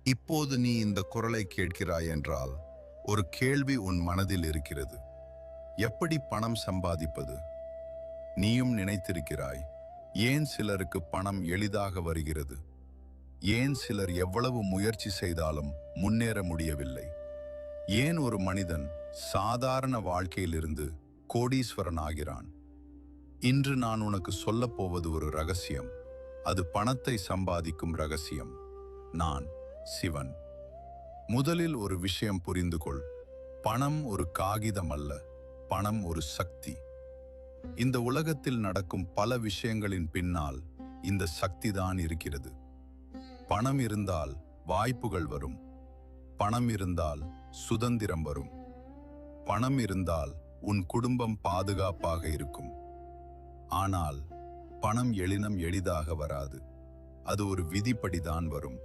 இப்போது நீ இந்த குரலை கேட்கிறாய் என்றால் ஒரு கேள்வி உன் மனதில் இருக்கிறது. எப்படி பணம் சம்பாதிப்பது? நீயும் நினைத்திருக்கிறாய், ஏன் சிலருக்கு பணம் எளிதாக வருகிறது? ஏன் சிலர் எவ்வளவு முயற்சி செய்தாலும் முன்னேற முடியவில்லை? ஏன் ஒரு மனிதன் சாதாரண வாழ்க்கையிலிருந்து கோடீஸ்வரன் ஆகிறான்? இன்று நான் உனக்கு சொல்லப் போவது ஒரு ரகசியம். அது பணத்தை சம்பாதிக்கும் ரகசியம். நான் சிவன். முதலில் ஒரு விஷயம் புரிந்து கொள். பணம் ஒரு காகிதம் அல்ல, பணம் ஒரு சக்தி. இந்த உலகத்தில் நடக்கும் பல விஷயங்களின் பின்னால் இந்த சக்தி தான் இருக்கிறது. பணம் இருந்தால் வாய்ப்புகள் வரும். பணம் இருந்தால் சுதந்திரம் வரும். பணம் இருந்தால் உன் குடும்பம் பாதுகாப்பாக இருக்கும். ஆனால் பணம் எளிதாக வராது. அது ஒரு விதிப்படிதான் வரும்.